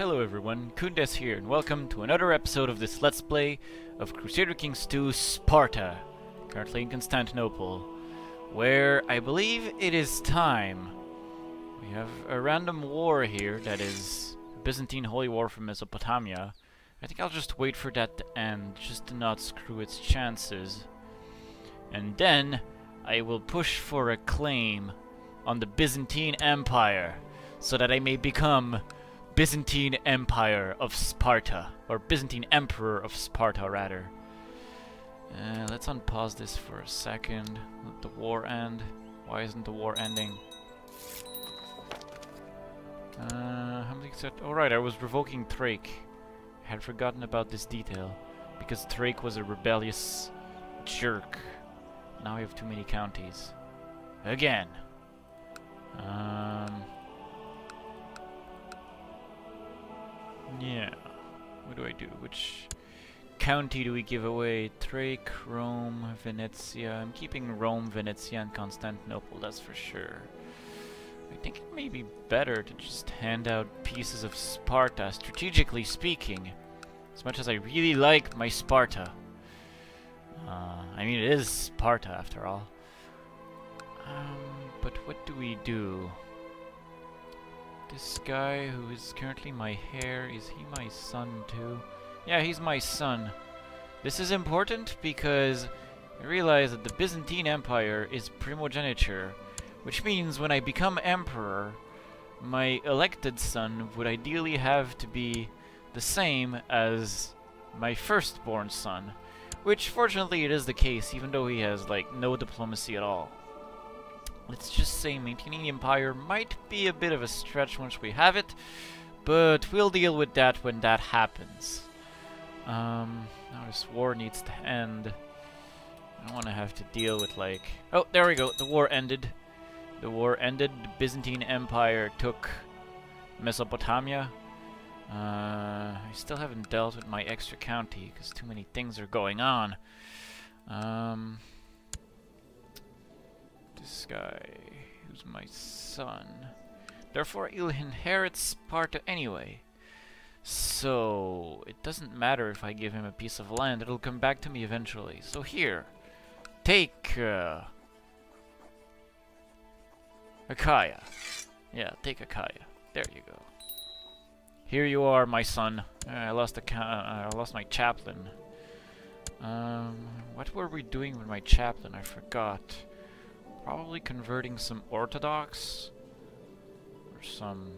Hello everyone, Khundes here, and welcome to another episode of this Let's Play of Crusader Kings 2 Sparta, currently in Constantinople, where I believe it is time. We have a random war here that is Byzantine Holy War from Mesopotamia. I think I'll just wait for that to end, just to not screw its chances. And then I will push for a claim on the Byzantine Empire, so that I may become Byzantine Empire of Sparta, or Byzantine Emperor of Sparta, rather. Let's unpause this for a second. Let the war end. Why isn't the war ending? How many said? Oh right, I was revoking Thrace. I had forgotten about this detail, because Thrace was a rebellious jerk. Now we have too many counties. Again. Yeah. What do I do? Which county do we give away? Thrace, Rome, Venezia. I'm keeping Rome, Venezia, and Constantinople, that's for sure. I think it may be better to just hand out pieces of Sparta, strategically speaking. As much as I really like my Sparta. I mean, it is Sparta, after all. But what do we do? This guy who is currently my heir, is he my son too? Yeah, he's my son. This is important because I realize that the Byzantine Empire is primogeniture, which means when I become emperor, my elected son would ideally have to be the same as my firstborn son, which fortunately it is the case, even though he has like no diplomacy at all. Let's just say maintaining the empire might be a bit of a stretch once we have it, but we'll deal with that when that happens. Now this war needs to end. I don't want to have to deal with like... Oh, there we go, the war ended. The war ended, the Byzantine Empire took Mesopotamia. I still haven't dealt with my extra county, because too many things are going on. This guy, who's my son. Therefore, he'll inherit Sparta anyway. So, it doesn't matter if I give him a piece of land, it'll come back to me eventually. So here, take Achaia. Yeah, take Achaia. There you go. Here you are, my son. I lost my chaplain. What were we doing with my chaplain? I forgot. Probably converting some Orthodox or some...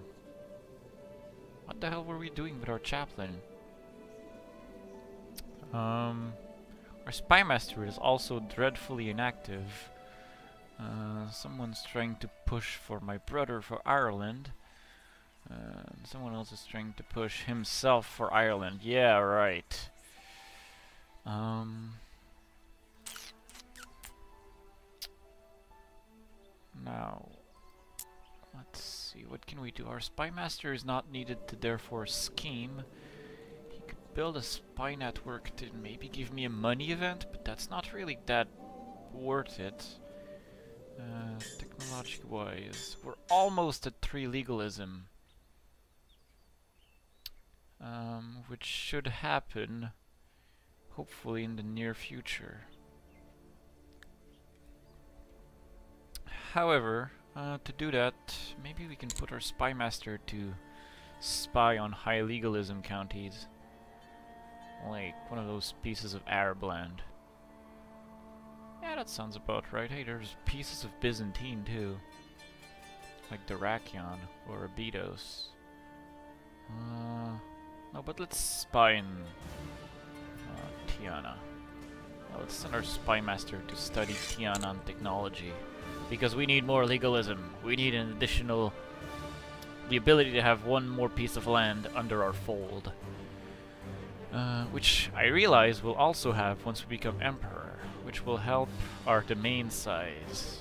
What the hell were we doing with our chaplain? Our spymaster is also dreadfully inactive. Someone's trying to push for my brother for Ireland. Someone else is trying to push himself for Ireland. Yeah, right. Now, let's see, what can we do? Our spymaster is not needed to therefore scheme. He could build a spy network to maybe give me a money event, but that's not really that worth it. Technology-wise, we're almost at 3 legalism. Which should happen, hopefully in the near future. However, to do that, maybe we can put our spymaster to spy on high legalism counties. Like one of those pieces of Arab land. Yeah, that sounds about right. Hey, there's pieces of Byzantine too. Like Dyrrhachion or Abydos. No, but let's spy in Tiana. Now let's send our spymaster to study Tianan technology. Because we need more legalism. We need an additional... the ability to have one more piece of land under our fold. Which I realize we'll also have once we become emperor. Which will help our domain size.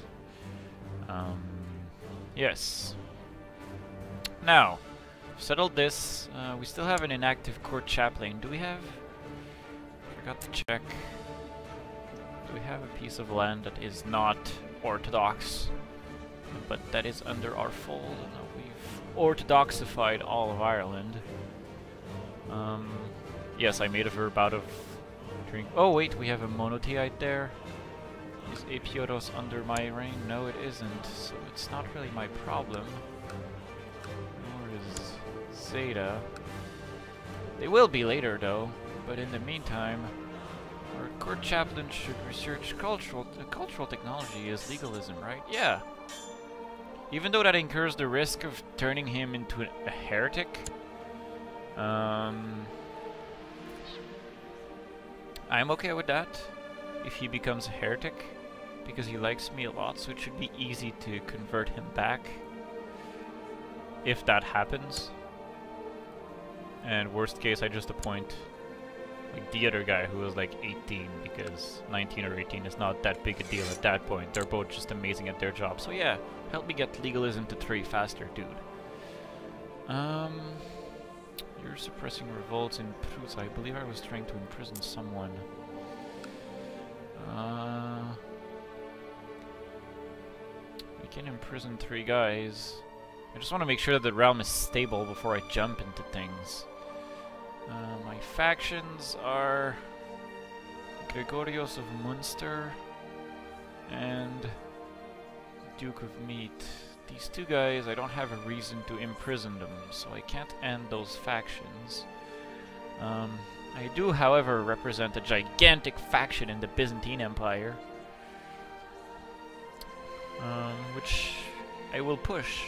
Yes. Now, settled this. We still have an inactive court chaplain. Do we have... Forgot to check. Do we have a piece of land that is not Orthodox, but that is under our fold? No, we've orthodoxified all of Ireland. Yes, I made a verb out of drink. Oh wait, we have a monotheite there. Is Epiodos under my reign? No, it isn't, so it's not really my problem. Nor is Zeta. They will be later, though. But in the meantime, our court chaplain should research cultural technology as legalism, right? Yeah. Even though that incurs the risk of turning him into a heretic. I'm okay with that. If he becomes a heretic. Because he likes me a lot, so it should be easy to convert him back. If that happens. And worst case, I just appoint like the other guy who was like 18, because 19 or 18 is not that big a deal at that point. They're both just amazing at their job. So yeah, help me get legalism to 3 faster, dude. You're suppressing revolts in Prusa. I believe I was trying to imprison someone. We can imprison 3 guys. I just want to make sure that the realm is stable before I jump into things. My factions are Gregorios of Munster and Duke of Meath. These 2 guys, I don't have a reason to imprison them, so I can't end those factions. I do, however, represent a gigantic faction in the Byzantine Empire, which I will push.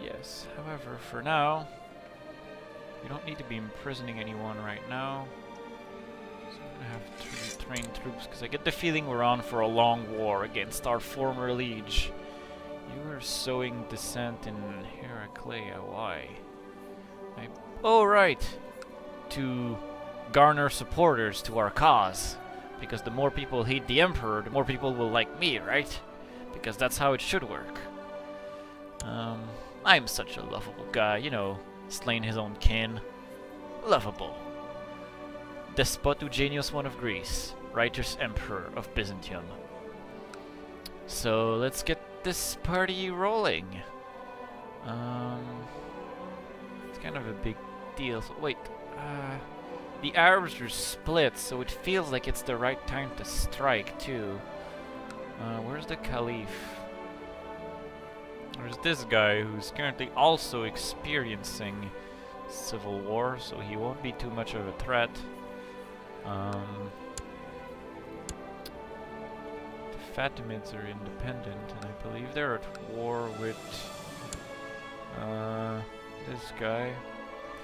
Yes, however, for now, we don't need to be imprisoning anyone right now. So I'm gonna have to train troops, because I get the feeling we're on for a long war against our former liege. You are sowing dissent in Heraclea. Why? Oh, right! To garner supporters to our cause. Because the more people hate the Emperor, the more people will like me, right? Because that's how it should work. I'm such a lovable guy, you know, slaying his own kin. Lovable. Despot Eugenius I of Greece, righteous Emperor of Byzantium. So let's get this party rolling. It's kind of a big deal. So, wait, the Arabs are split, so it feels like it's the right time to strike too. Where's the Caliph? There's this guy who's currently also experiencing civil war, so he won't be too much of a threat. The Fatimids are independent, and I believe they're at war with this guy.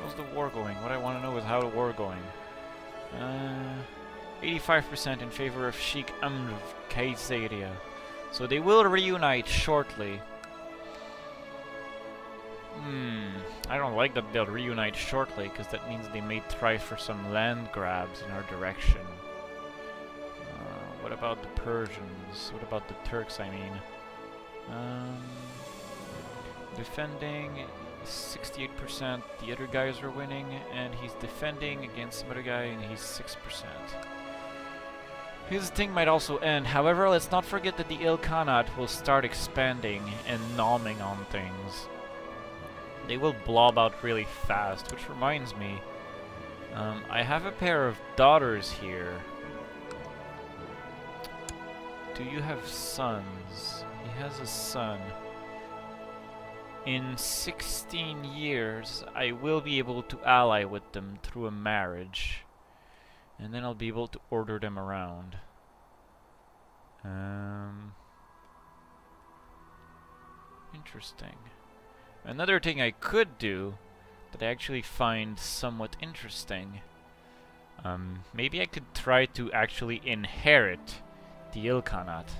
How's the war going? What I want to know is how the war going. 85% in favor of Sheikh Amr of Caesarea. So they will reunite shortly. I don't like that they'll reunite shortly, because that means they may try for some land grabs in our direction. What about the Persians? What about the Turks, I mean? Defending 68%, the other guys are winning, and he's defending against some other guy, and he's 6%. His thing might also end. However, let's not forget that the Ilkhanate will start expanding and nomming on things. They will blob out really fast, which reminds me, I have a pair of daughters here. Do you have sons? He has a son. In 16 years, I will be able to ally with them through a marriage. And then I'll be able to order them around. Interesting. Another thing I could do that I actually find somewhat interesting. Maybe I could try to actually inherit the Ilkhanate.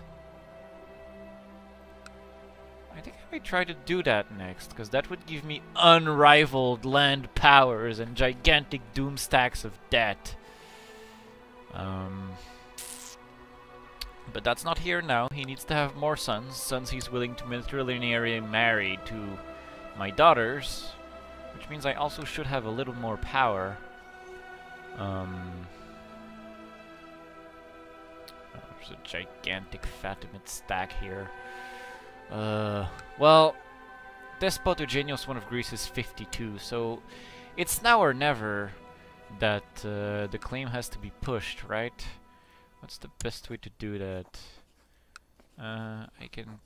I think I might try to do that next, because that would give me unrivaled land powers and gigantic doom stacks of debt. But that's not here now. He needs to have more sons. Sons he's willing to matrilinearily marry to my daughters, which means I also should have a little more power. There's a gigantic Fatimid stack here. Well, Despot Eugenius, one of Greece, is 52, so it's now or never that the claim has to be pushed, right? What's the best way to do that? I can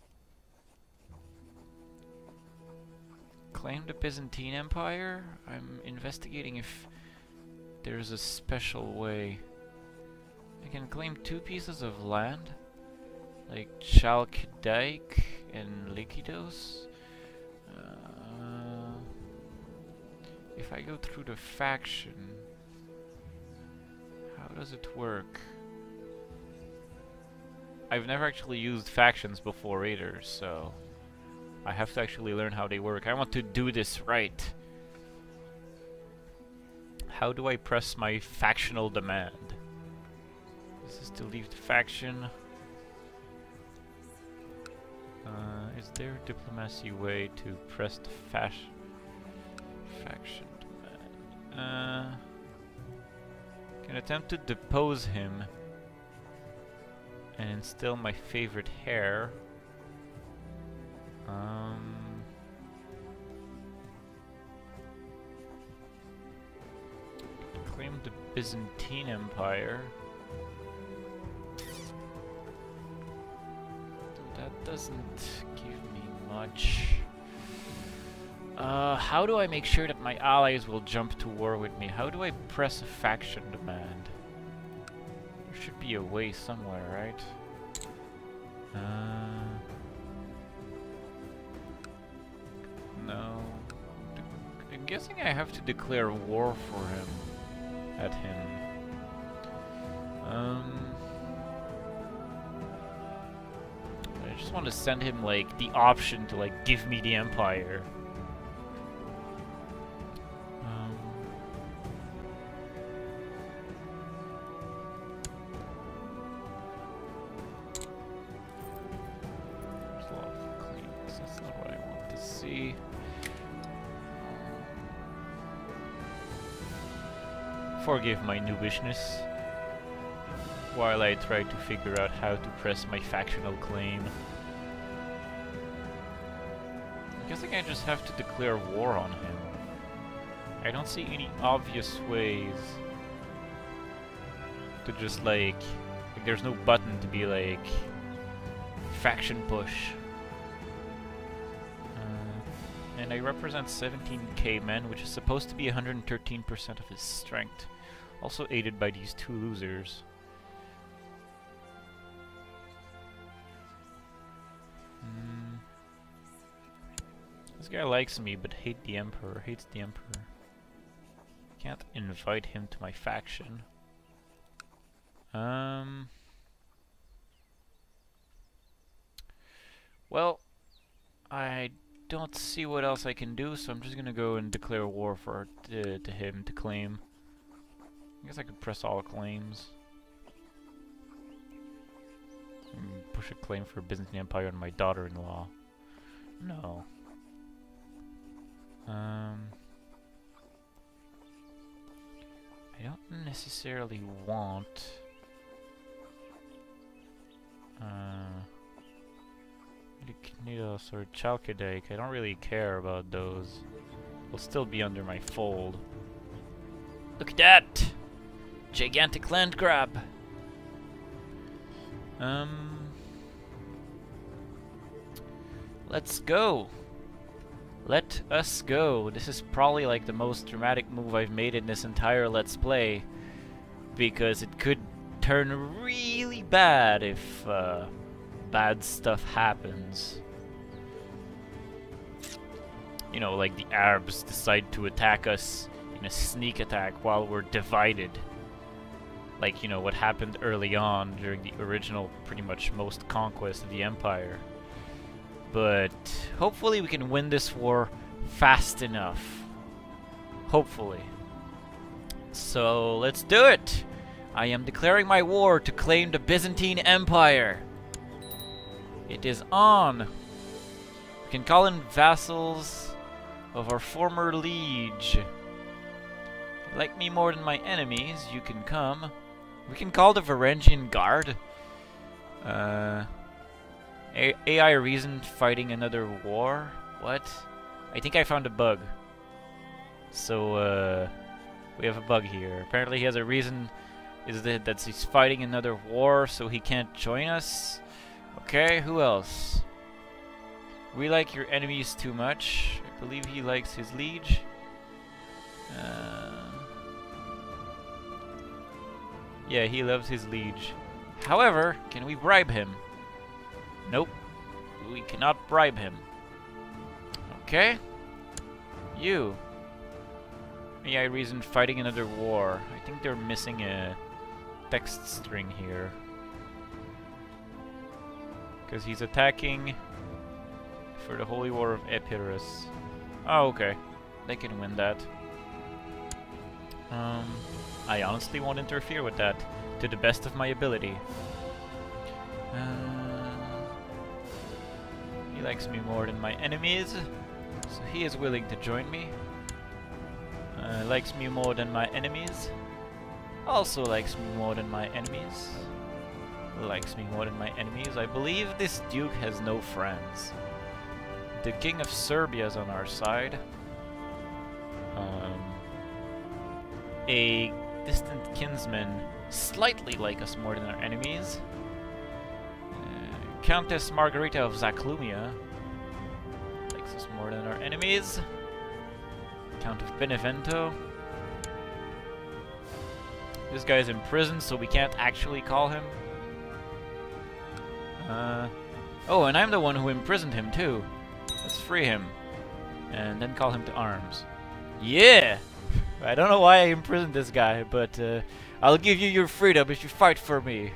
claim the Byzantine Empire. I'm investigating if there's a special way. I can claim 2 pieces of land, like Chalkidike and Lykidos. If I go through the faction, how does it work? I've never actually used factions before either, so I have to actually learn how they work. I want to do this right. How do I press my factional demand? This is to leave the faction. Is there a diplomacy way to press the faction demand? Can attempt to depose him and instill my favorite heir. Claim the Byzantine Empire. That doesn't give me much. How do I make sure that my allies will jump to war with me? How do I press a faction demand? There should be a way somewhere, right? No. I'm guessing I have to declare war for him. At him. I just want to send him, like, the option to, like, give me the empire. There's a lot of claims. That's not what I want to see. Forgive my noobishness while I try to figure out how to press my factional claim. I'm guessing I just have to declare war on him. I don't see any obvious ways to just like there's no button to be like faction push. And I represent 17k men, which is supposed to be 113% of his strength. Also aided by these 2 losers. This guy likes me, but hates the Emperor. Can't invite him to my faction. Well, I don't see what else I can do, so I'm just gonna go and declare war for to him to claim. I guess I could press all claims. Push a claim for Byzantine Empire on my daughter-in-law. No. I don't necessarily want Lykidos or Chalkidike. I don't really care about those. They'll still be under my fold. Look at that! Gigantic land grab! Let's go! Let us go. This is probably like the most dramatic move I've made in this entire Let's Play, because it could turn really bad if bad stuff happens. You know, like the Arabs decide to attack us in a sneak attack while we're divided. Like, you know, what happened early on during the original, pretty much most conquest of the Empire. But hopefully we can win this war fast enough. Hopefully. So let's do it! I am declaring my war to claim the Byzantine Empire. It is on. We can call in vassals of our former liege. If you like me more than my enemies, you can come. We can call the Varangian Guard. AI reason fighting another war? What? I think I found a bug. So, we have a bug here. Apparently he has a reason is that he's fighting another war, so he can't join us. Okay, who else? We like your enemies too much. I believe he likes his liege. Yeah, he loves his liege. However, can we bribe him? Nope. We cannot bribe him. Okay. You. AI reason fighting another war. I think they're missing a text string here. Because he's attacking for the Holy War of Epirus. Oh, okay. They can win that. I honestly won't interfere with that, to the best of my ability. He likes me more than my enemies, so he is willing to join me. Likes me more than my enemies. Also likes me more than my enemies. Likes me more than my enemies. I believe this duke has no friends. The King of Serbia is on our side. A distant kinsman slightly like us more than our enemies. Countess Margarita of Zaclumia likes us more than our enemies. Count of Benevento. This guy's in prison, so we can't actually call him. Oh, and I'm the one who imprisoned him too. Let's free him. And then call him to arms. Yeah! I don't know why I imprisoned this guy, but I'll give you your freedom if you fight for me.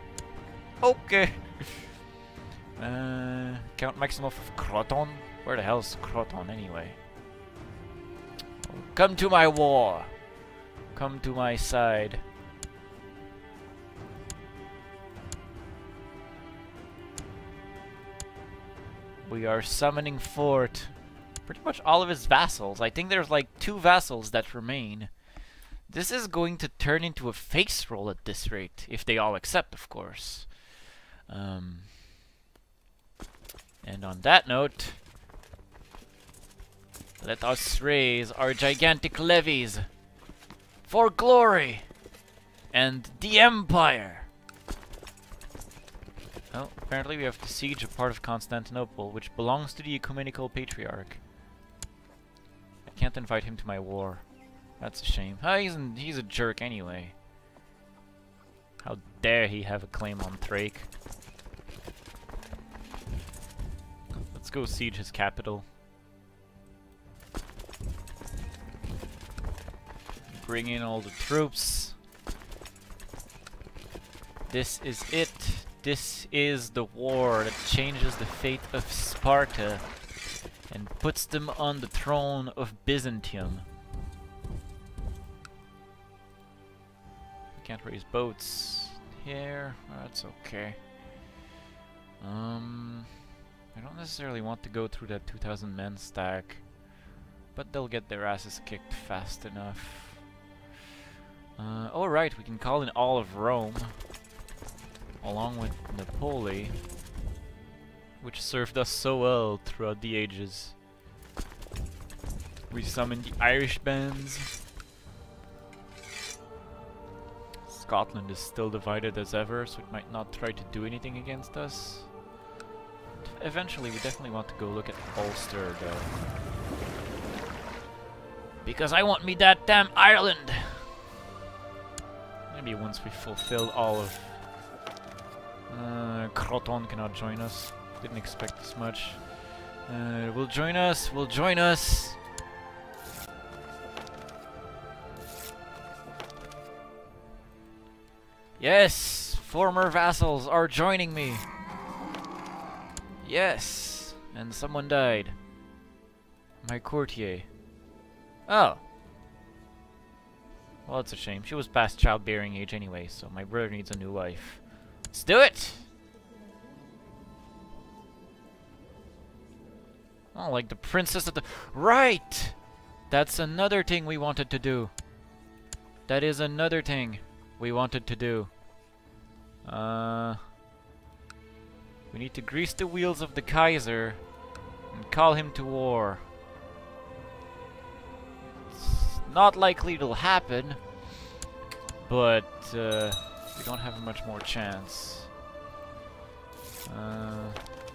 Okay. Count Maximov of Croton? Where the hell's Croton anyway? Come to my war. Come to my side. We are summoning Fort. Pretty much all of his vassals. I think there's like 2 vassals that remain. This is going to turn into a face roll at this rate, if they all accept, of course. And on that note, let us raise our gigantic levies for glory and the Empire. Oh, apparently we have to siege a part of Constantinople, which belongs to the Ecumenical Patriarch. I can't invite him to my war. That's a shame. He's a jerk anyway. How dare he have a claim on Thrace. Let's go siege his capital. Bring in all the troops. This is it. This is the war that changes the fate of Sparta and puts them on the throne of Byzantium. Can't raise boats here. That's okay. I don't necessarily want to go through that 2,000 men stack, but they'll get their asses kicked fast enough. Alright, we can call in all of Rome, along with Napoli, which served us so well throughout the ages. We summoned the Irish bands. Scotland is still divided as ever, so it might not try to do anything against us. Eventually, we definitely want to go look at Ulster, though. Because I want me that damn Ireland! Maybe once we fulfill all of... Croton cannot join us. Didn't expect this much. Will join us, will join us! Yes! Former vassals are joining me! Yes! And someone died. My courtier. Oh. Well, it's a shame. She was past childbearing age anyway, so my brother needs a new wife. Let's do it! Oh, like the princess of the... Right! That's another thing we wanted to do. That is another thing we wanted to do. We need to grease the wheels of the Kaiser and call him to war. It's not likely it'll happen, but we don't have much more chance.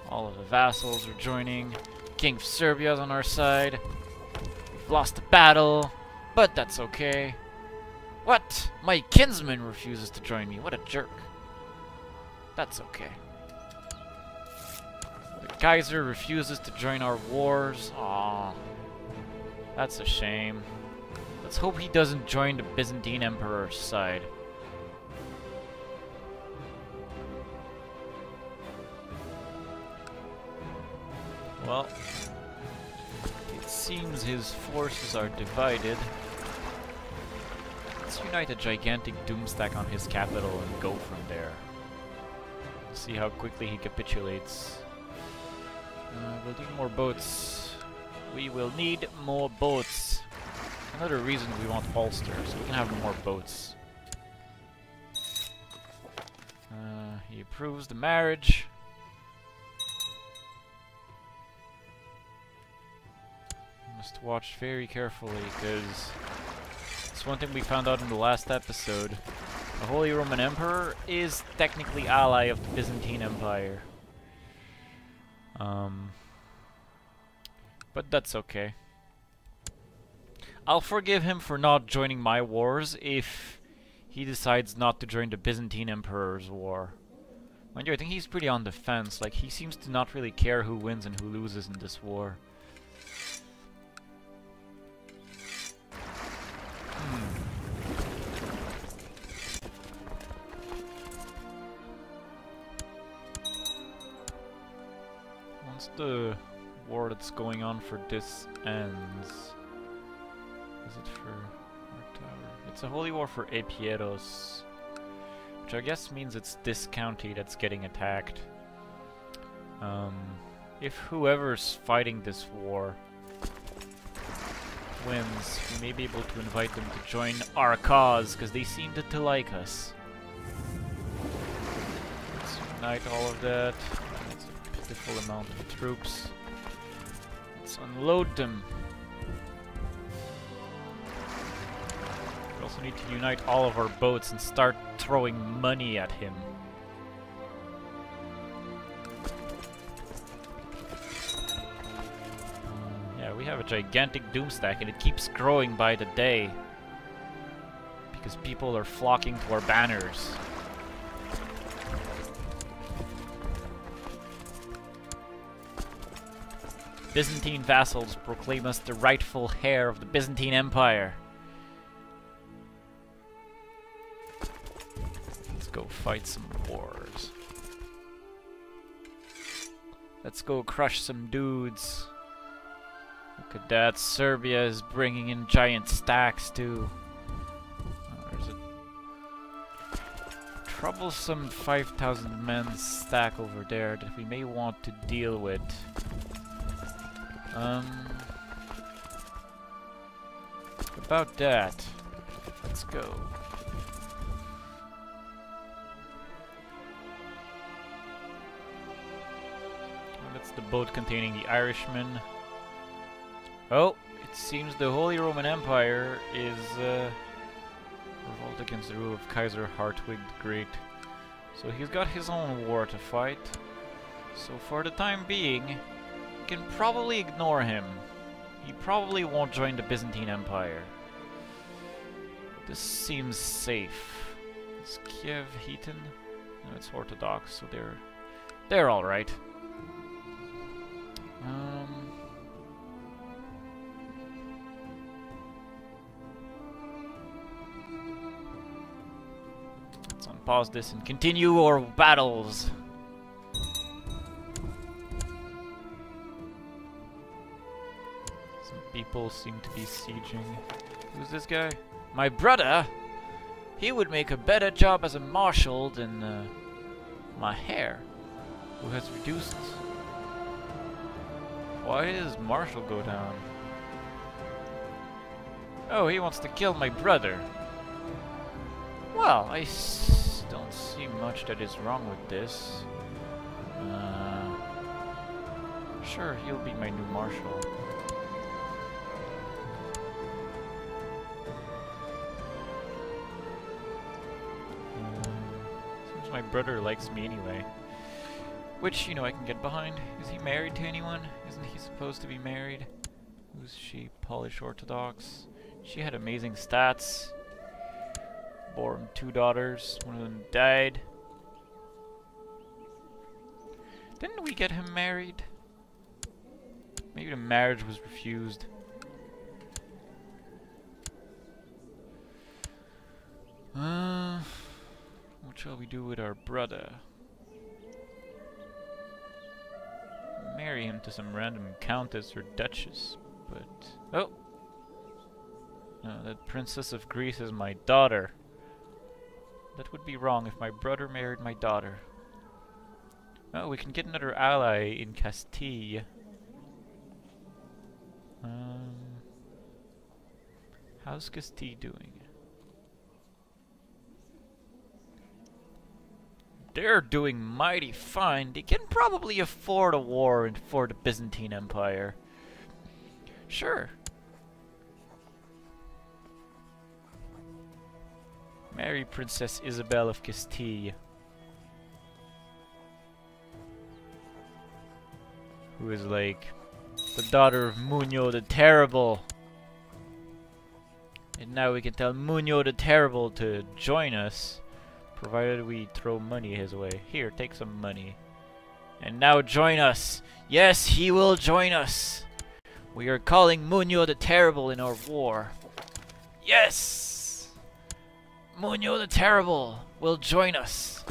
All of the vassals are joining. King of Serbia's on our side. We've lost the battle, but that's okay. What? My kinsman refuses to join me. What a jerk. That's okay. The Kaiser refuses to join our wars. Aww. That's a shame. Let's hope he doesn't join the Byzantine Emperor's side. Well, it seems his forces are divided. Let's unite a gigantic doomstack on his capital and go from there. See how quickly he capitulates. We'll need more boats. We will need more boats. Another reason we want Ulster, so we can have more boats. He approves the marriage. Must watch very carefully, because it's one thing we found out in the last episode. The Holy Roman Emperor is technically ally of the Byzantine Empire. But that's okay. I'll forgive him for not joining my wars if he decides not to join the Byzantine Emperor's war. Mind you, I think he's pretty on the fence. Like, he seems to not really care who wins and who loses in this war. Once the war that's going on for this ends... Is it for our tower? It's a holy war for Epieros, which I guess means it's this county that's getting attacked. If whoever's fighting this war wins, we may be able to invite them to join our cause, because they seem to like us. Let's unite all of that. That's a pitiful amount of troops. Let's unload them. We also need to unite all of our boats and start throwing money at him. Yeah, we have a gigantic doomstack and it keeps growing by the day. Because people are flocking to our banners. Byzantine vassals proclaim us the rightful heir of the Byzantine Empire. Let's go fight some wars. Let's go crush some dudes. Look at that, Serbia is bringing in giant stacks too. There's a troublesome 5,000 men stack over there that we may want to deal with. About that, let's go. That's the boat containing the Irishmen. Oh, it seems the Holy Roman Empire is revolt against the rule of Kaiser Hartwig the Great. So he's got his own war to fight. So for the time being, we can probably ignore him. He probably won't join the Byzantine Empire. This seems safe. Is Kiev Heaton? No, it's Orthodox, so they're all right. Let's unpause this and continue our battles. Some people seem to be sieging. Who's this guy? My brother? He would make a better job as a marshal than my heir, who has reduced. Why does Marshall go down? Oh, he wants to kill my brother. Well, I don't see much that is wrong with this. Sure, he'll be my new marshal. Seems my brother likes me anyway. Which, you know, I can get behind. Is he married to anyone? Isn't he supposed to be married? Who's she? Polish Orthodox. She had amazing stats. Bore him 2 daughters. One of them died. Didn't we get him married? Maybe the marriage was refused. What shall we do with our brother? Marry him to some random countess or duchess, but... Oh! No, that princess of Greece is my daughter. That would be wrong if my brother married my daughter. Oh, we can get another ally in Castile. How's Castile doing? They're doing mighty fine. They can probably afford a war for the Byzantine Empire. Sure. Marry Princess Isabel of Castile. Who is like the daughter of Muñoz the Terrible. And now we can tell Muñoz the Terrible to join us, provided we throw money his way. Here, take some money. And now join us. Yes, he will join us. We are calling Muñoz the Terrible in our war. Yes! Muñoz the Terrible will join us.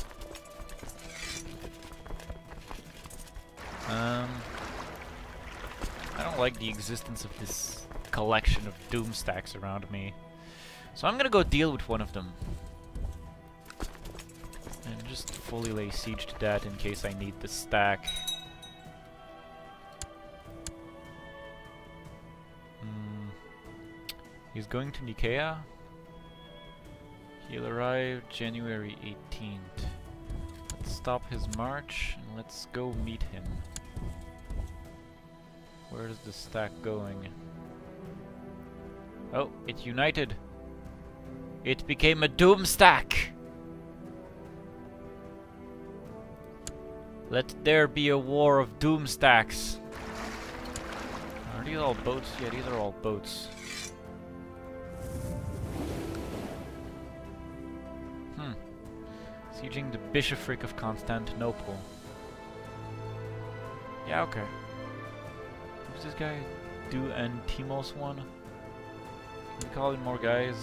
I don't like the existence of this collection of doom stacks around me. So I'm gonna go deal with one of them. And just fully lay siege to that in case I need the stack. He's going to Nicaea. He'll arrive January 18th. Let's stop his march and let's go meet him. Where's the stack going? Oh, it united. It became a doom stack. Let there be a war of doom stacks. Are these all boats? Yeah, these are all boats. Sieging the bishopric of Constantinople. Yeah, okay. Who's this guy? Do Antimos one? Can we call in more guys?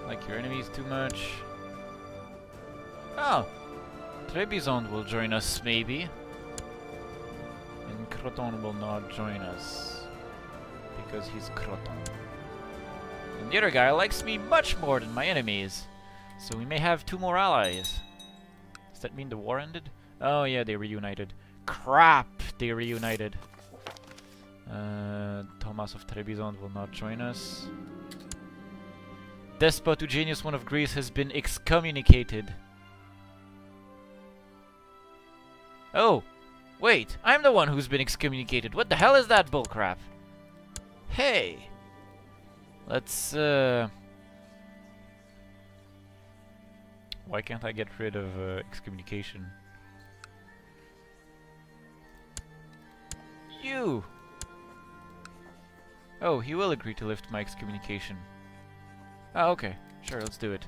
Like your enemies too much? Oh! Trebizond will join us, maybe. And Croton will not join us. Because he's Croton. And the other guy likes me much more than my enemies. So we may have 2 more allies. Does that mean the war ended? Oh yeah, they reunited. Crap! They reunited. Thomas of Trebizond will not join us. Despot Eugenius I of Greece has been excommunicated. Oh! Wait! I'm the one who's been excommunicated! What the hell is that bullcrap? Hey! Let's, Why can't I get rid of excommunication? You! Oh, he will agree to lift my excommunication. Oh, okay. Sure, let's do it.